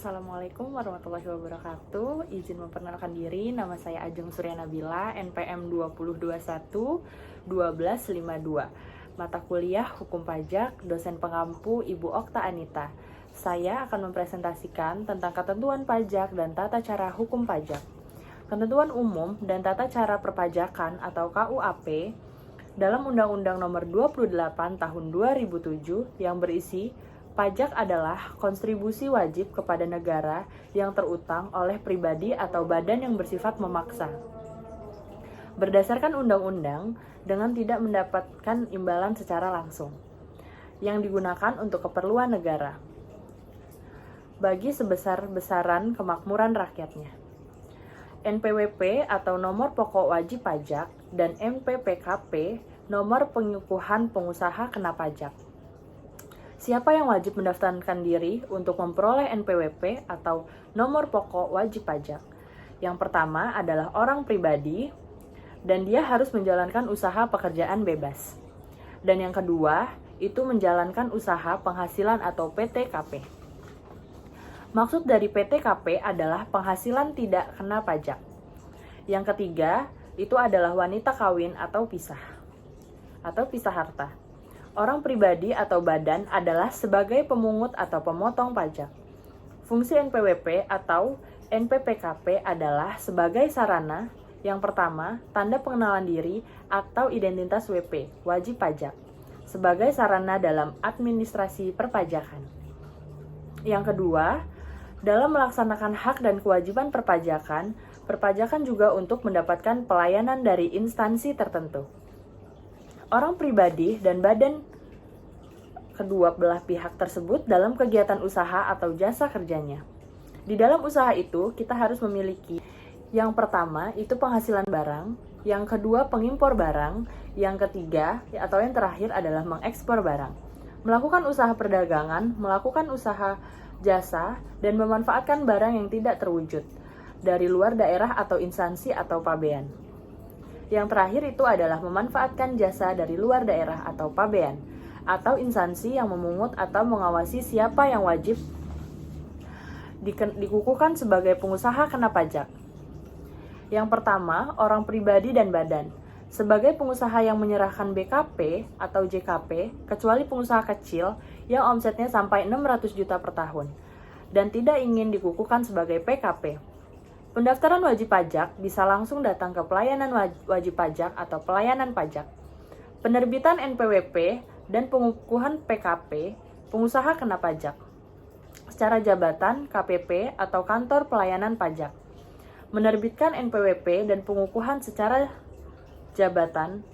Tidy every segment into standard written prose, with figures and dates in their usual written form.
Assalamualaikum warahmatullahi wabarakatuh. Izin memperkenalkan diri, nama saya Ajeng Surya Nabila, NPM 2021 1252. Mata kuliah Hukum Pajak, dosen pengampu Ibu Okta Anita. Saya akan mempresentasikan tentang ketentuan pajak dan tata cara hukum pajak. Ketentuan umum dan tata cara perpajakan atau KUAP dalam Undang-Undang Nomor 28 Tahun 2007 yang berisi pajak adalah kontribusi wajib kepada negara yang terutang oleh pribadi atau badan yang bersifat memaksa. Berdasarkan undang-undang dengan tidak mendapatkan imbalan secara langsung, yang digunakan untuk keperluan negara, bagi sebesar-besaran kemakmuran rakyatnya. NPWP atau Nomor Pokok Wajib Pajak dan MPPKP, Nomor Pengukuhan Pengusaha Kena Pajak. Siapa yang wajib mendaftarkan diri untuk memperoleh NPWP atau Nomor Pokok Wajib Pajak? Yang pertama adalah orang pribadi, dan dia harus menjalankan usaha pekerjaan bebas. Dan yang kedua, itu menjalankan usaha penghasilan atau PTKP. Maksud dari PTKP adalah penghasilan tidak kena pajak. Yang ketiga, itu adalah wanita kawin atau pisah harta. Orang pribadi atau badan adalah sebagai pemungut atau pemotong pajak. Fungsi NPWP atau NPPKP adalah sebagai sarana. Yang pertama, tanda pengenalan diri atau identitas WP, wajib pajak, sebagai sarana dalam administrasi perpajakan. Yang kedua, dalam melaksanakan hak dan kewajiban perpajakan juga untuk mendapatkan pelayanan dari instansi tertentu. Orang pribadi dan badan kedua belah pihak tersebut dalam kegiatan usaha atau jasa kerjanya. Di dalam usaha itu, kita harus memiliki yang pertama itu penghasilan barang, yang kedua pengimpor barang, yang ketiga atau yang terakhir adalah mengekspor barang. Melakukan usaha perdagangan, melakukan usaha jasa, dan memanfaatkan barang yang tidak terwujud dari luar daerah atau instansi atau pabean. Yang terakhir itu adalah memanfaatkan jasa dari luar daerah atau pabean, atau instansi yang memungut atau mengawasi siapa yang wajib dikukuhkan sebagai pengusaha kena pajak. Yang pertama, orang pribadi dan badan. Sebagai pengusaha yang menyerahkan BKP atau JKP, kecuali pengusaha kecil yang omsetnya sampai 600 juta per tahun, dan tidak ingin dikukuhkan sebagai PKP. Pendaftaran wajib pajak bisa langsung datang ke pelayanan wajib pajak atau pelayanan pajak. Penerbitan NPWP dan pengukuhan PKP, pengusaha kena pajak. Secara jabatan, KPP atau kantor pelayanan pajak. Menerbitkan NPWP dan pengukuhan secara jabatan.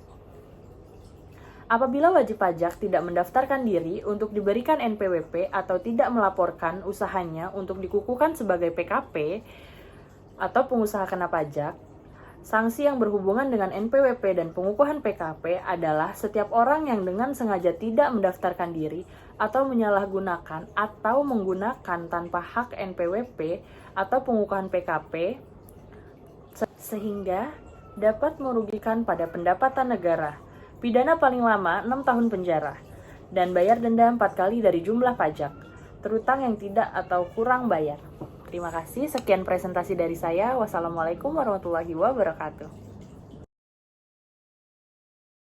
Apabila wajib pajak tidak mendaftarkan diri untuk diberikan NPWP atau tidak melaporkan usahanya untuk dikukuhkan sebagai PKP, atau pengusaha kena pajak, sanksi yang berhubungan dengan NPWP dan pengukuhan PKP adalah setiap orang yang dengan sengaja tidak mendaftarkan diri atau menyalahgunakan atau menggunakan tanpa hak NPWP atau pengukuhan PKP sehingga dapat merugikan pada pendapatan negara, pidana paling lama 6 tahun penjara, dan bayar denda 4 kali dari jumlah pajak, terutang yang tidak atau kurang bayar. Terima kasih, sekian presentasi dari saya. Wassalamualaikum warahmatullahi wabarakatuh.